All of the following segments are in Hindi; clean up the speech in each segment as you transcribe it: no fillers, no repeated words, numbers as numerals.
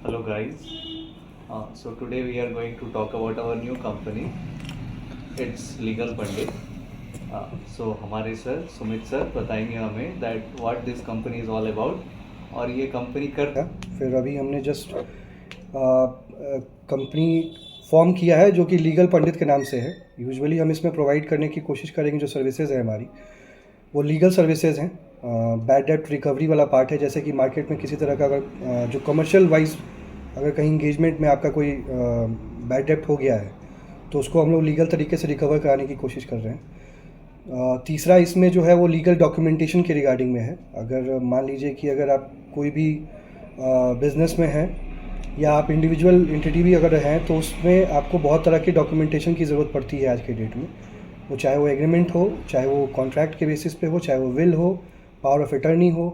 Hello guys. So today we are going to talk about our new company. It's Legal Pandit. So हमारे सर सुमित सर बताएंगे हमें that what this company is all about और ये कंपनी कर फिर अभी हमने जस्ट कंपनी फॉर्म किया है जो कि लीगल पंडित के नाम से है। यूजुअली हम इसमें प्रोवाइड करने की कोशिश करेंगे जो सर्विसेज है हमारी वो लीगल सर्विसेज हैं। बैड डेट रिकवरी वाला पार्ट है, जैसे कि मार्केट में किसी तरह का अगर जो कमर्शियल वाइज अगर कहीं इंगेजमेंट में आपका कोई बैड डेट हो गया है तो उसको हम लोग लीगल तरीके से रिकवर कराने की कोशिश कर रहे हैं। तीसरा इसमें जो है वो लीगल डॉक्यूमेंटेशन के रिगार्डिंग में है। अगर मान लीजिए कि अगर आप कोई भी बिज़नेस में हैं या आप इंडिविजुअल एंटिटी भी अगर हैं तो उसमें आपको बहुत तरह की डॉक्यूमेंटेशन की ज़रूरत पड़ती है आज के डेट में। वो चाहे वो एग्रीमेंट हो, चाहे वो कॉन्ट्रैक्ट के बेसिस पे हो, चाहे वो विल हो, पावर ऑफ अटर्नी हो,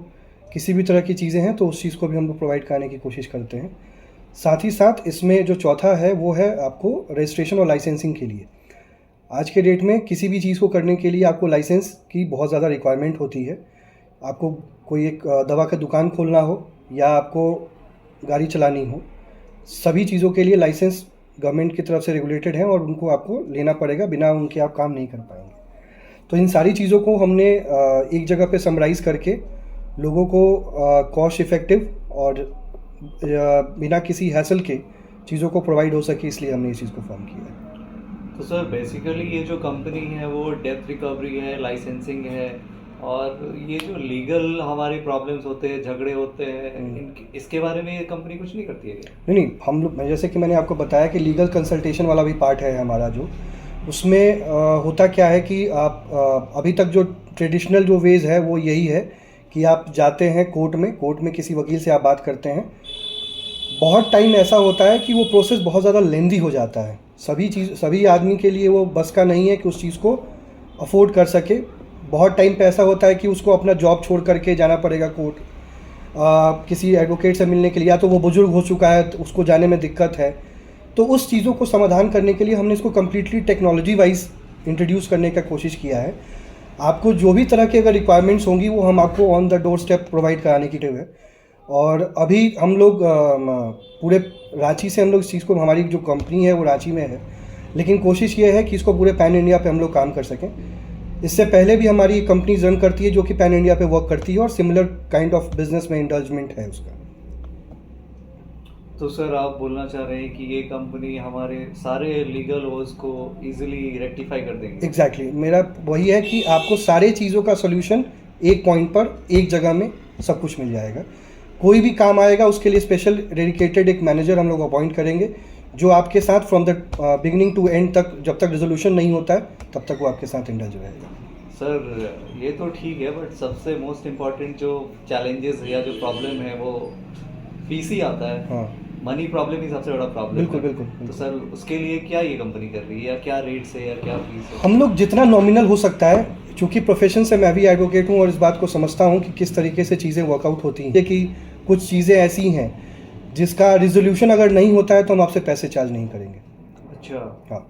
किसी भी तरह की चीज़ें हैं तो उस चीज़ को भी हम लोग प्रोवाइड कराने की कोशिश करते हैं। साथ ही साथ इसमें जो चौथा है वो है आपको रजिस्ट्रेशन और लाइसेंसिंग के लिए। आज के डेट में किसी भी चीज़ को करने के लिए आपको लाइसेंस की बहुत ज़्यादा रिक्वायरमेंट होती है। आपको कोई एक दवा का दुकान खोलना हो या आपको गाड़ी चलानी हो, सभी चीज़ों के लिए लाइसेंस गवर्नमेंट की तरफ से रेगुलेटेड हैं और उनको आपको लेना पड़ेगा, बिना उनके आप काम नहीं कर पाएंगे। तो इन सारी चीज़ों को हमने एक जगह पे समराइज़ करके लोगों को कॉस्ट इफ़ेक्टिव और बिना किसी हैसल के चीज़ों को प्रोवाइड हो सके, इसलिए हमने इस चीज़ को फॉर्म किया है। तो सर बेसिकली ये जो कंपनी है वो डेप्थ रिकवरी है, लाइसेंसिंग है और ये जो लीगल हमारे प्रॉब्लम्स होते हैं, झगड़े होते हैं, इसके बारे में ये कंपनी कुछ नहीं करती है क्या? नहीं, हम लोग जैसे कि मैंने आपको बताया कि लीगल कंसल्टेशन वाला भी पार्ट है हमारा, जो उसमें होता क्या है कि आप अभी तक जो ट्रेडिशनल जो वेज है वो यही है कि आप जाते हैं कोर्ट में किसी वकील से आप बात करते हैं। बहुत टाइम ऐसा होता है कि वो प्रोसेस बहुत ज़्यादा लेंदी हो जाता है। सभी आदमी के लिए वो बस का नहीं है कि उस चीज़ को अफोर्ड कर सके। बहुत टाइम पे ऐसा होता है कि उसको अपना जॉब छोड़ करके जाना पड़ेगा कोर्ट किसी एडवोकेट से मिलने के लिए, या तो वो बुजुर्ग हो चुका है तो उसको जाने में दिक्कत है। तो उस चीज़ों को समाधान करने के लिए हमने इसको कम्प्लीटली टेक्नोलॉजी वाइज इंट्रोड्यूस करने का कोशिश किया है। आपको जो भी तरह की अगर रिक्वायरमेंट्स होंगी वो हम आपको on the door step provide कराने की टिप है। और अभी हम लोग पूरे रांची से हम लोग इस चीज़ को, हमारी जो कंपनी है वो रांची में है, लेकिन कोशिश ये है कि इसको पूरे पैन इंडिया पे हम लोग काम कर सकें। इससे पहले भी हमारी कंपनी रन करती है जो कि पैन इंडिया पे वर्क करती है और सिमिलर काइंड ऑफ बिजनेस में इंडल्जमेंट है उसका। तो सर आप बोलना चाह रहे हैं कि ये कंपनी हमारे सारे लीगल वोज को इजीली रेक्टिफाई कर देंगे? एग्जैक्टली, मेरा वही है कि आपको सारे चीज़ों का सोल्यूशन एक पॉइंट पर, एक जगह में सब कुछ मिल जाएगा। कोई भी काम आएगा उसके लिए स्पेशल डेडिकेटेड एक मैनेजर हम लोग अपॉइंट करेंगे जो आपके साथ from the beginning to end तक, जब तक रेजोल्यूशन नहीं होता है तब तक वो आपके साथ इंडल्ज रहेगा। सर ये तो ठीक है, बट सबसे मोस्ट इम्पॉर्टेंट जो चैलेंजेस या जो प्रॉब्लम है वो फीस ही आता है। हाँ, मनी प्रॉब्लम ही सबसे बड़ा प्रॉब्लम बिल्कुल है। बिल्कुल तो बिल्कुल। सर उसके लिए क्या ये कंपनी कर रही है, या क्या रेट्स है, या क्या फीस है? हम लोग जितना नॉमिनल हो सकता है, चूँकि प्रोफेशन से मैं भी एडवोकेट हूँ और इस बात को समझता हूँ कि किस तरीके से चीज़ें वर्कआउट होती हैं, कि कुछ चीज़ें ऐसी हैं जिसका रिजोल्यूशन अगर नहीं होता है तो हम आपसे पैसे चार्ज नहीं करेंगे। अच्छा। हाँ,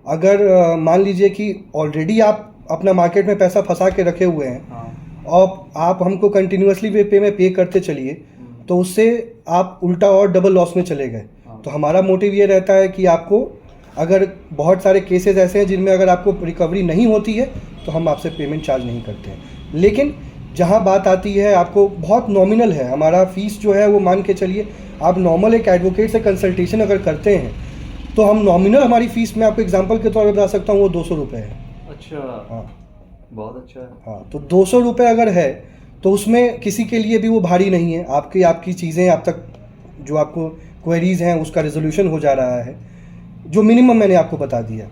अगर मान लीजिए कि ऑलरेडी आप अपना मार्केट में पैसा फंसा के रखे हुए हैं हाँ। और आप हमको कंटिन्यूसली पे करते चलिए तो उससे आप उल्टा और डबल लॉस में चले गए। तो हमारा मोटिव ये रहता है कि आपको, अगर बहुत सारे केसेस ऐसे हैं जिनमें अगर आपको रिकवरी नहीं होती है तो हम आपसे पेमेंट चार्ज नहीं करते हैं। लेकिन जहाँ बात आती है, आपको बहुत नॉमिनल है हमारा फीस जो है वो, मान के चलिए आप नॉर्मल एक एडवोकेट से कंसल्टेशन अगर करते हैं तो हम नॉमिनल हमारी फ़ीस, मैं आपको एग्जांपल के तौर पर बता सकता हूँ, वो 200 रुपये है। अच्छा। हाँ, बहुत अच्छा है। हाँ, तो 200 रुपये अगर है तो उसमें किसी के लिए भी वो भारी नहीं है। आपकी चीज़ें आप तक जो आपको क्वेरीज़ हैं उसका रिजोल्यूशन हो जा रहा है, जो मिनिमम मैंने आपको बता दिया।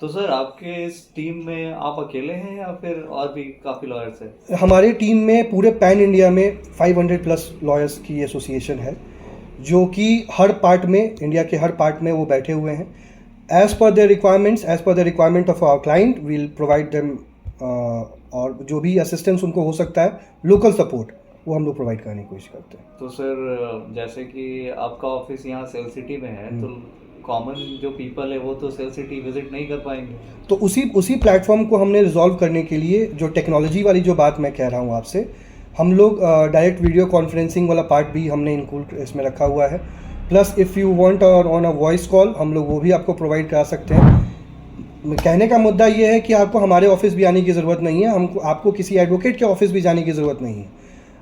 तो सर आपके इस टीम में आप अकेले हैं या फिर और भी काफ़ी लॉयर्स हैं? हमारे टीम में पूरे पैन इंडिया में 500 प्लस लॉयर्स की एसोसिएशन है जो कि हर पार्ट में, इंडिया के हर पार्ट में वो बैठे हुए हैं। As per the requirement of our client will provide them, और जो भी असिस्टेंस उनको हो सकता है, लोकल सपोर्ट, वो हम लोग प्रोवाइड करने की कोशिश करते हैं। तो सर जैसे कि आपका ऑफिस यहाँ सेल सिटी में है, तो कॉमन जो पीपल है वो तो सेल सिटी विजिट नहीं कर पाएंगे। तो उसी प्लेटफॉर्म को हमने रिजॉल्व करने के लिए, जो टेक्नोलॉजी वाली जो बात मैं कह रहा हूँ आपसे, हम लोग डायरेक्ट वीडियो कॉन्फ्रेंसिंग वाला पार्ट भी हमने इंक्लूड इसमें रखा हुआ है। Plus if you want on a voice call हम लोग वो भी आपको प्रोवाइड करा सकते हैं। कहने का मुद्दा ये है कि आपको हमारे ऑफिस भी आने की ज़रूरत नहीं है, हमको आपको किसी एडवोकेट के ऑफिस भी जाने की ज़रूरत नहीं है।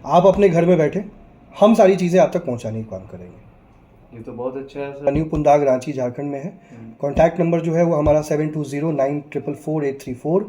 आप अपने घर में बैठे हम सारी चीज़ें आप तक पहुंचाने का काम करेंगे। ये तो बहुत अच्छा है सर। न्यू पुंदाग रांची झारखंड में है। कॉन्टैक्ट नंबर जो है वो हमारा 7209444834